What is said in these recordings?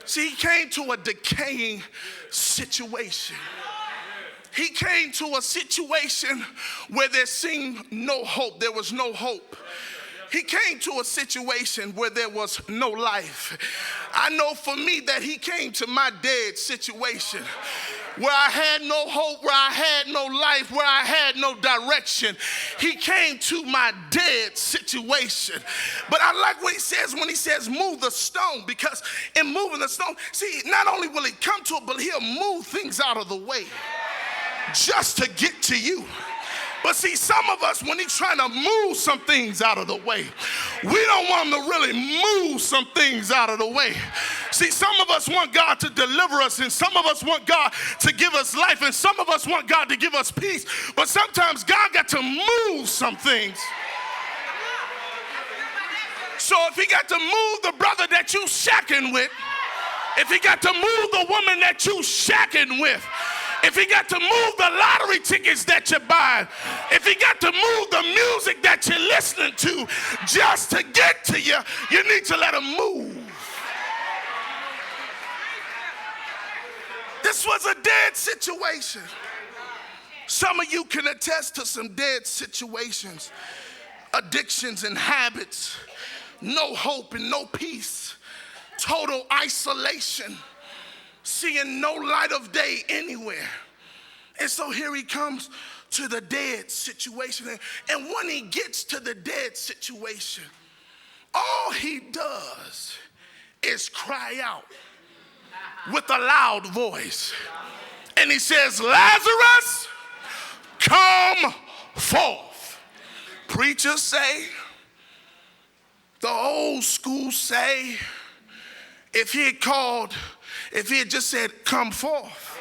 See, he came to a decaying situation. He came to a situation where there seemed no hope. There was no hope. He came to a situation where there was no life. I know for me that he came to my dead situation where I had no hope, where I had no life, where I had no direction. He came to my dead situation. But I like what he says when he says move the stone, because in moving the stone, see, not only will he come to it, but he'll move things out of the way just to get to you. But see, some of us, when he's trying to move some things out of the way, we don't want him to really move some things out of the way. See, some of us want God to deliver us, and some of us want God to give us life, and some of us want God to give us peace. But sometimes God got to move some things. So if he got to move the brother that you shacking with, if he got to move the woman that you shacking with, if he got to move the lottery tickets that you buy, if he got to move the music that you're listening to just to get to you, you need to let him move. This was a dead situation. Some of you can attest to some dead situations, addictions and habits, no hope and no peace, total isolation, seeing no light of day anywhere. And so here he comes to the dead situation. And when he gets to the dead situation, all he does is cry out with a loud voice. And he says, Lazarus, come forth. Preachers say, the old school say, if he had just said, come forth,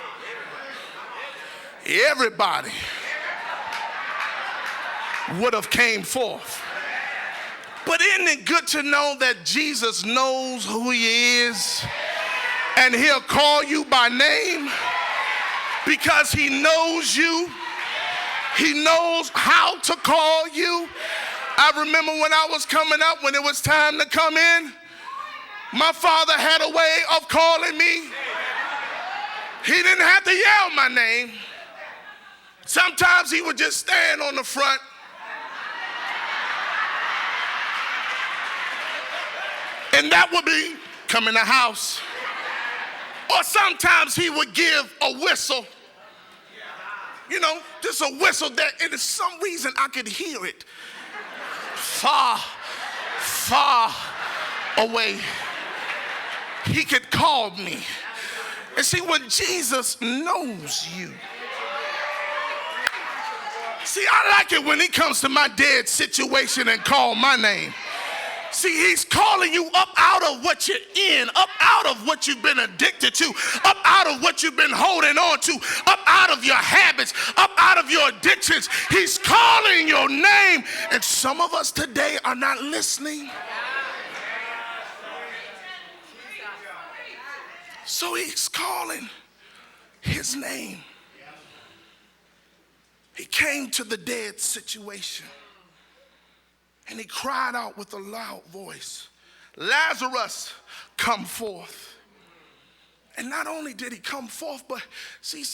everybody would have came forth. But isn't it good to know that Jesus knows who he is, and he'll call you by name because he knows you. He knows how to call you. I remember when I was coming up, when it was time to come in, my father had a way of calling me. He didn't have to yell my name. Sometimes he would just stand on the front. And that would be, come in the house. Or sometimes he would give a whistle. You know, just a whistle that, and for some reason I could hear it far, far away. He could call me. And see, when Jesus knows you, see, I like it when he comes to my dead situation and call my name. See, he's calling you up out of what you're in, up out of what you've been addicted to, up out of what you've been holding on to, up out of your habits, up out of your addictions. He's calling your name. And some of us today are not listening. So he's calling his name. He came to the dead situation. And he cried out with a loud voice, Lazarus, come forth. And not only did he come forth, but see,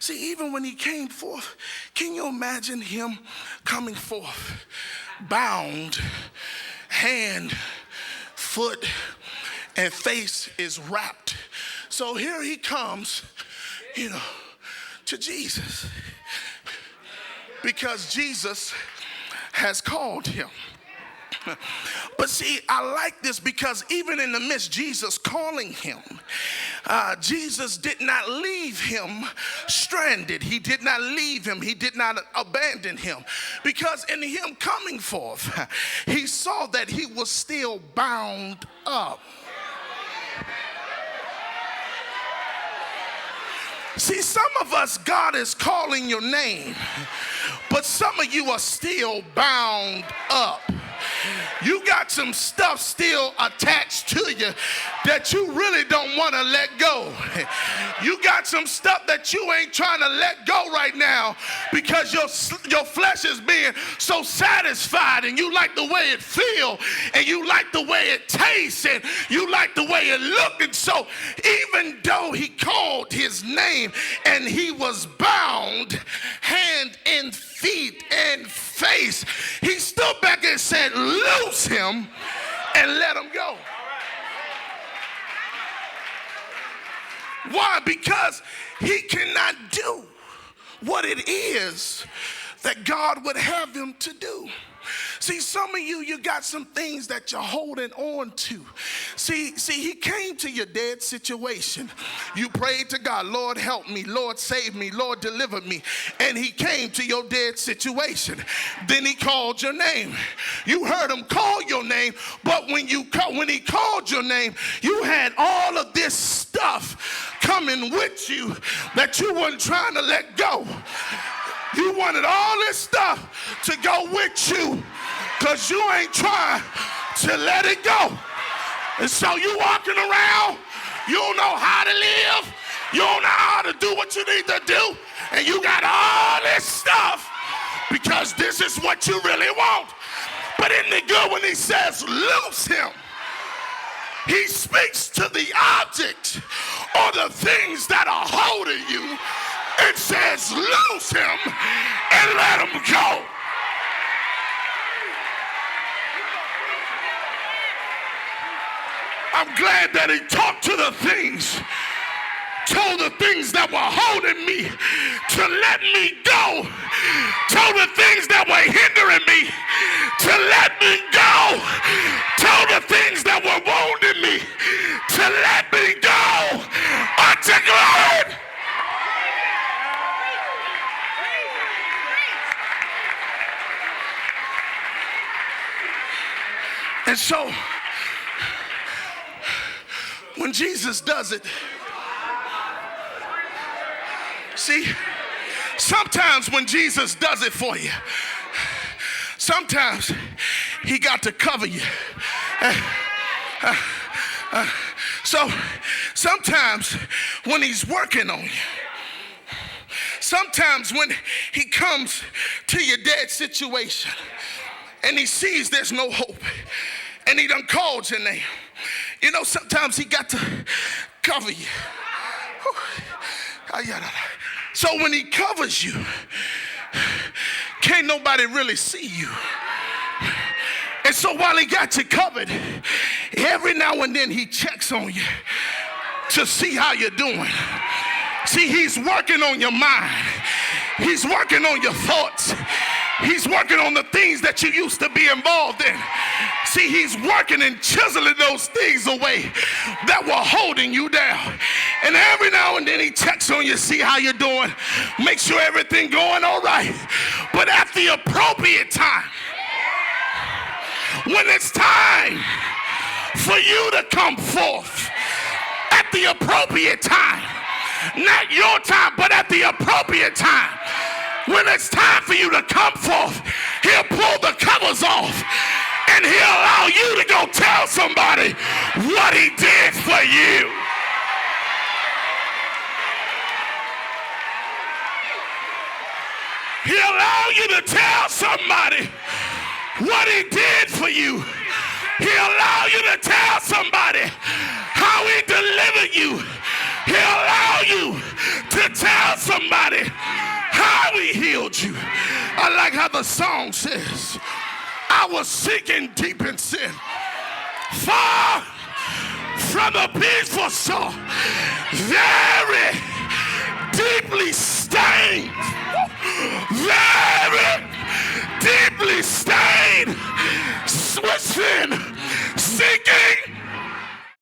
even when he came forth, can you imagine him coming forth, bound, hand, foot, and face is wrapped? So here he comes, to Jesus, because Jesus has called him. But see, I like this because even in the midst, Jesus calling him, Jesus did not leave him stranded. He did not leave him. He did not abandon him, because in him coming forth, he saw that he was still bound up. See, some of us, God is calling your name, but some of you are still bound up. You got some stuff still attached to you that you really don't want to let go. You got some stuff that you ain't trying to let go right now because your flesh is being so satisfied, and you like the way it feels, and you like the way it tastes, and you like the way it looks. And so even though he called his name and he was bound hand and feet and face, he stood back and said, loose him and let him go. Why? Because he cannot do what it is that God would have him to do. See, some of you got some things that you're holding on to. See, he came to your dead situation. You prayed to God, Lord, help me, Lord, save me, Lord, deliver me. And he came to your dead situation. Then he called your name. You heard him call your name, but when he called your name, you had all of this stuff coming with you that you weren't trying to let go. You wanted all this stuff to go with you because you ain't trying to let it go. And so you walking around, you don't know how to live, you don't know how to do what you need to do, and you got all this stuff because this is what you really want. But isn't it good when he says, loose him? He speaks to the object or the things that are holding you and says, loose him and let him go. I'm glad that he talked to the things, told the things that were holding me to let me go, told the things that were hindering me to let me go, told the things that were wounding me to let me go. Unto God. And so, when Jesus does it, see, sometimes when Jesus does it for you, sometimes he got to cover you. So sometimes when he's working on you, sometimes when he comes to your dead situation and he sees there's no hope and he done called your name, you know, sometimes he got to cover you. So when he covers you, can't nobody really see you. And so while he got you covered, every now and then he checks on you to see how you're doing. See, he's working on your mind. He's working on your thoughts. He's working on the things that you used to be involved in. See, he's working and chiseling those things away that were holding you down. And every now and then he checks on you, see how you're doing, make sure everything going all right. But at the appropriate time, when it's time for you to come forth, at the appropriate time, not your time, but at the appropriate time, when it's time for you to come forth, he'll pull the covers off and he'll allow you to go tell somebody what he did for you. He'll allow you to tell somebody what he did for you. He'll allow you to tell somebody how he delivered you. He'll allow you to tell somebody how he healed you. I like how the song says, I was sinking deep in sin, far from the peaceful shore, very deeply stained, very deeply stained with sin, sinking